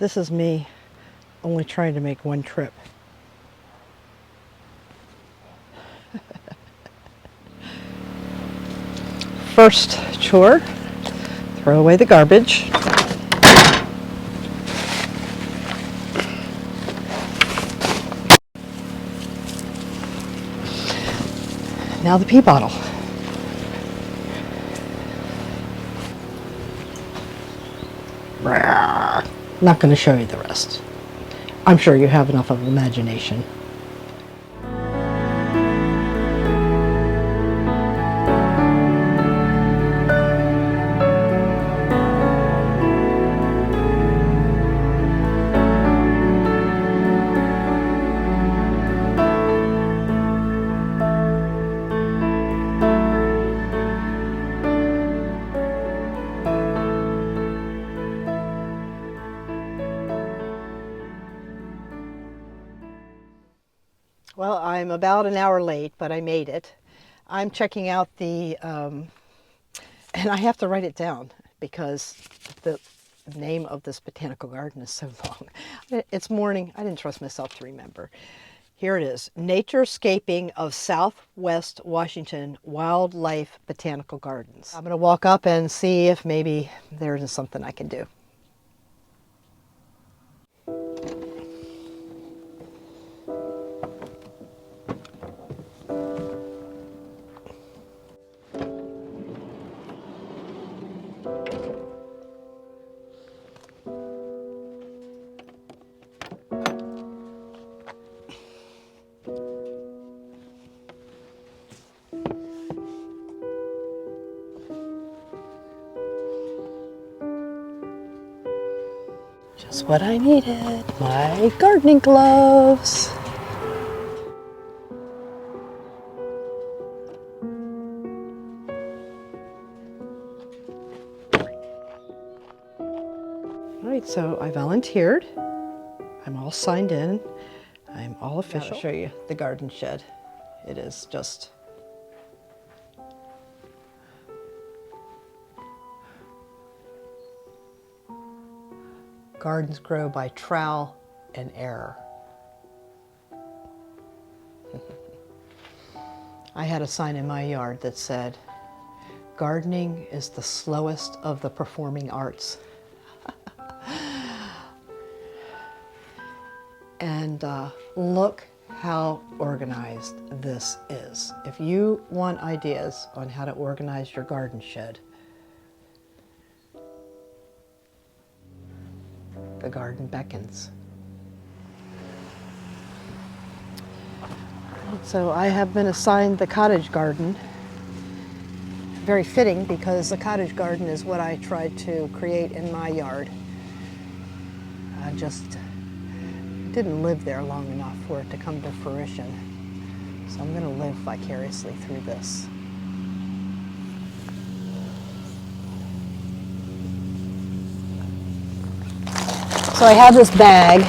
This is me only trying to make one trip. First chore, throw away the garbage. Now the pee bottle. Not going to show you the rest. I'm sure you have enough of imagination. Well, I'm about an hour late, but I made it. I'm checking out the, and I have to write it down because the name of this botanical garden is so long. It's morning. I didn't trust myself to remember. Here it is. Naturescaping of Southwest Washington Wildlife Botanical Gardens. I'm going to walk up and see if maybe there's something I can do. Just what I needed, my gardening gloves. All right, so I volunteered. I'm all signed in. I'm all official. I'll show you the garden shed. It is just gardens grow by trowel and error. I had a sign in my yard that said, "Gardening is the slowest of the performing arts." And look how organized this is. If you want ideas on how to organize your garden shed, the garden beckons. So I have been assigned the cottage garden. Very fitting because the cottage garden is what I tried to create in my yard. I just didn't live there long enough for it to come to fruition. So I'm going to live vicariously through this. So I have this bag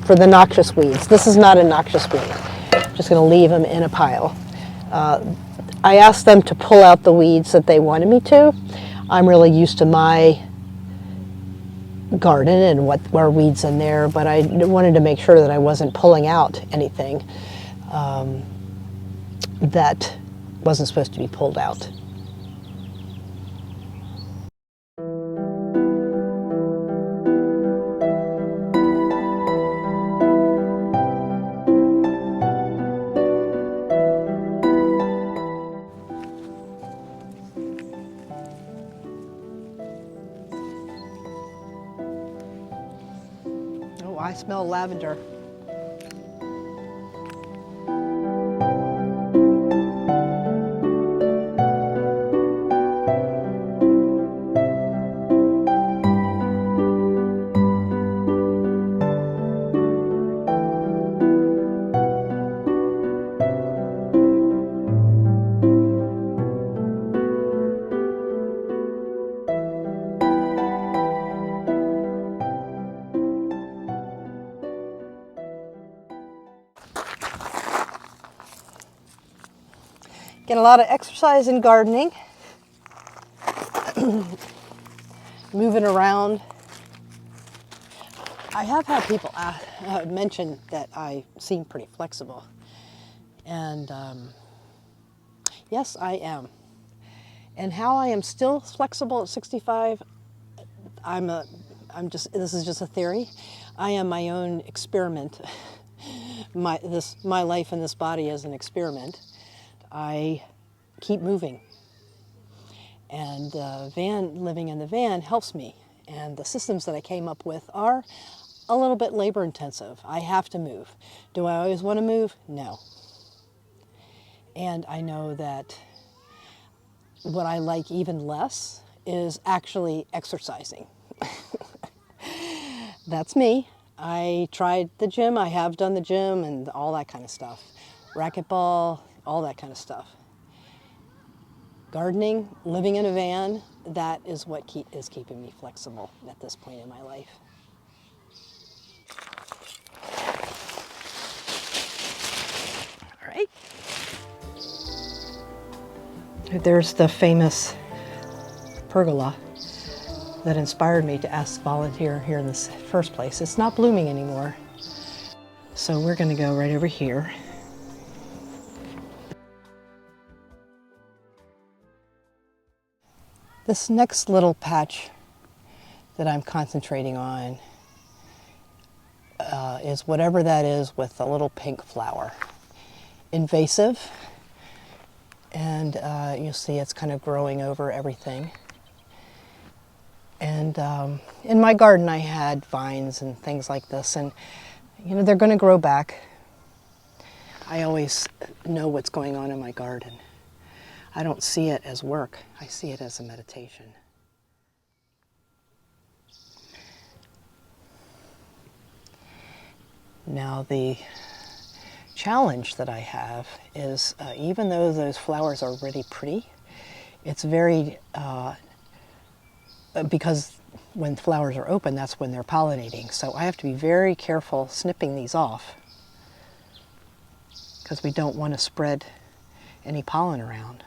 for the noxious weeds. This is not a noxious weed. I'm just going to leave them in a pile. I asked them to pull out the weeds that they wanted me to. I'm really used to my garden and what were weeds in there, but I wanted to make sure that I wasn't pulling out anything that wasn't supposed to be pulled out. Oh, I smell lavender. Get a lot of exercise in gardening, moving around. I have had people mention that I seem pretty flexible, and yes, I am. And how I am still flexible at 65, this is just a theory. I am my own experiment. My life in this body is an experiment. I keep moving, and living in the van helps me. And the systems that I came up with are a little bit labor intensive. I have to move. Do I always want to move? No. And I know that what I like even less is actually exercising. That's me. I tried the gym. I have done the gym and all that kind of stuff. Racquetball, all that kind of stuff. Gardening, living in a van, that is what is keeping me flexible at this point in my life. All right. There's the famous pergola that inspired me to ask to volunteer here in this first place. It's not blooming anymore. So we're going to go right over here. This next little patch that I'm concentrating on is whatever that is with a little pink flower. Invasive, and you'll see it's kind of growing over everything. And in my garden I had vines and things like this, and you know, they're going to grow back. I always know what's going on in my garden. I don't see it as work, I see it as a meditation. Now the challenge that I have is even though those flowers are really pretty, it's very, because when flowers are open, that's when they're pollinating. So I have to be very careful snipping these off because we don't want to spread any pollen around.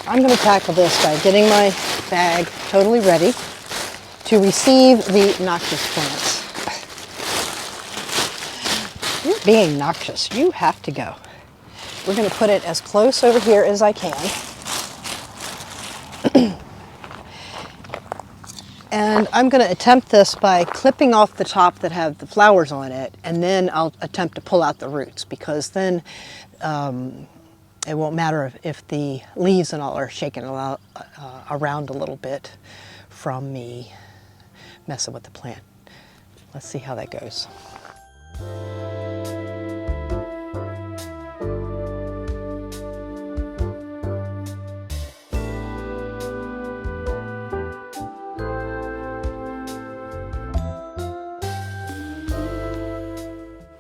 I'm going to tackle this by getting my bag totally ready to receive the noxious plants. You're being noxious. You have to go. We're going to put it as close over here as I can. And I'm going to attempt this by clipping off the top that have the flowers on it, and then I'll attempt to pull out the roots, because then it won't matter if the leaves and all are shaking around a little bit from me messing with the plant. Let's see how that goes.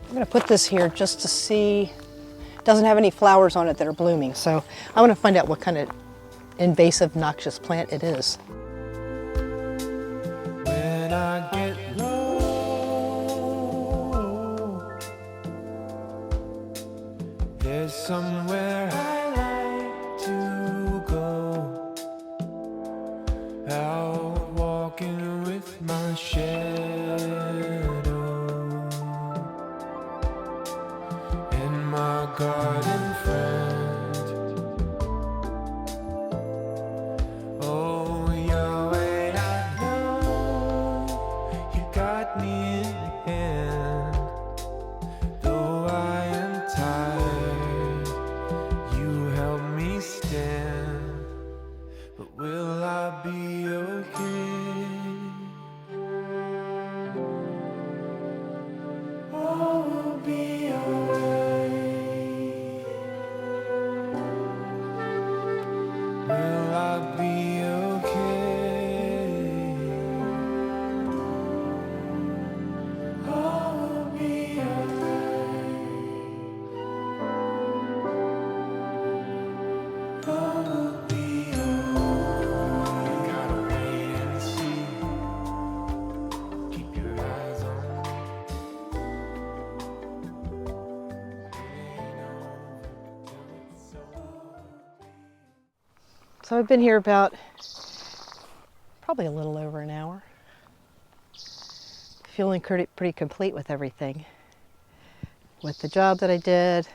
I'm going to put this here just to see. It doesn't have any flowers on it that are blooming, so I want to find out what kind of invasive noxious plant it is. When I get low, there's somewhere I like to go, out walking with my shadow. My garden friend, oh Yahweh, I know you got me in hand. Though I am tired, you help me stand. But will I be okay? All will be alright. Will I be okay? All will be alright. All will be alright. Gotta wait and see. Keep your eyes on me. So I've been here about probably a little over an hour. feeling pretty complete with everything. With the job that I did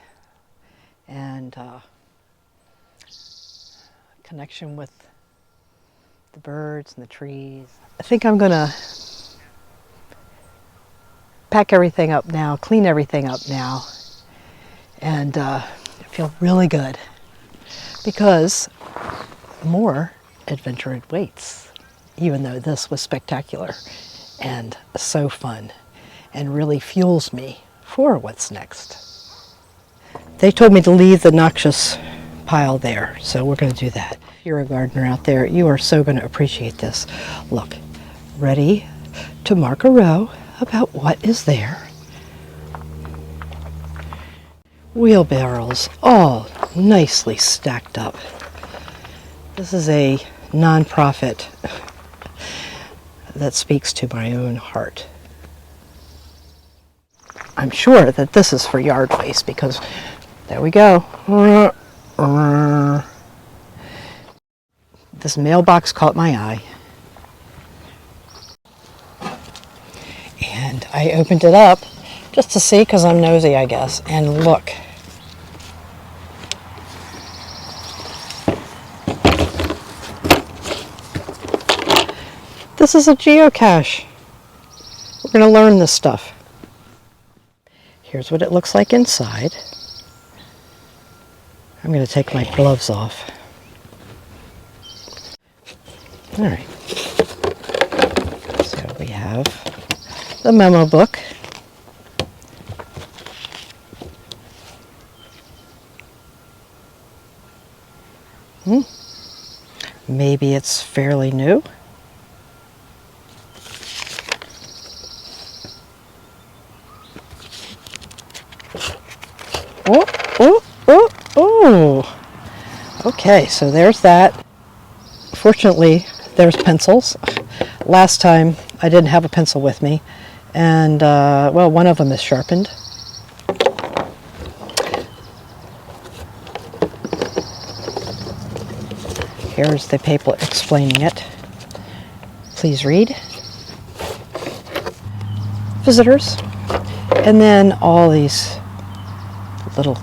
and connection with the birds and the trees. I think I'm gonna pack everything up now, clean everything up now, and feel really good because more adventure awaits, even though this was spectacular and so fun and really fuels me for what's next. They told me to leave the noxious pile there, so we're going to do that. If you're a gardener out there, you are so going to appreciate this. Look, ready to mark a row about what is there. Wheelbarrows all nicely stacked up. This is a nonprofit that speaks to my own heart. I'm sure that this is for yard waste because there we go. This mailbox caught my eye. And I opened it up just to see because I'm nosy, I guess. And look. This is a geocache. We're going to learn this stuff. Here's what it looks like inside. I'm going to take my gloves off. All right. So we have the memo book. Maybe it's fairly new. Oh, oh, oh, oh. Okay, so there's that. Fortunately, there's pencils. Last time I didn't have a pencil with me, and well, one of them is sharpened. Here's the paper explaining it. Please read. Visitors. And then all these little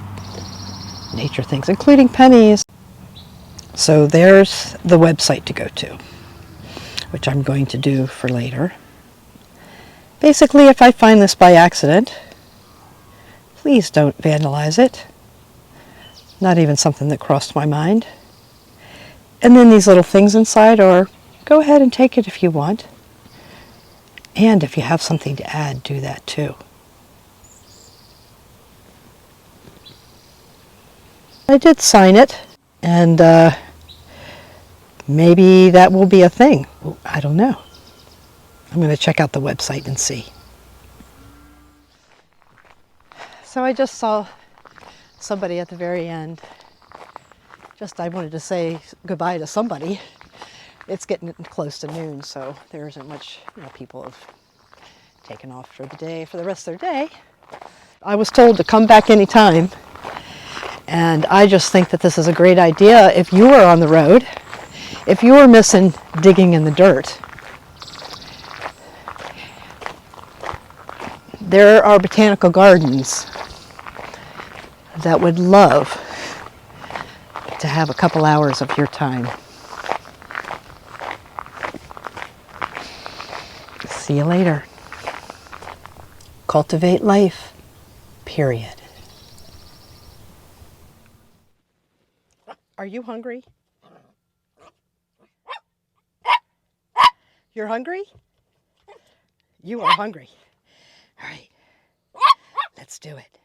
nature things, including pennies. So there's the website to go to, which I'm going to do for later. Basically, if I find this by accident, please don't vandalize it. Not even something that crossed my mind. And then these little things inside are, go ahead and take it if you want. And if you have something to add, do that too. I did sign it, and maybe that will be a thing. I don't know. I'm going to check out the website and see. So I just saw somebody at the very end. I wanted to say goodbye to somebody. It's getting close to noon, so there isn't much, people have taken off for the day, for the rest of their day. I was told to come back anytime, and I just think that this is a great idea if you are on the road, if you are missing digging in the dirt. There are botanical gardens that would love to have a couple hours of your time. See you later. Cultivate life, period. Are you hungry? You're hungry? You are hungry. All right, let's do it.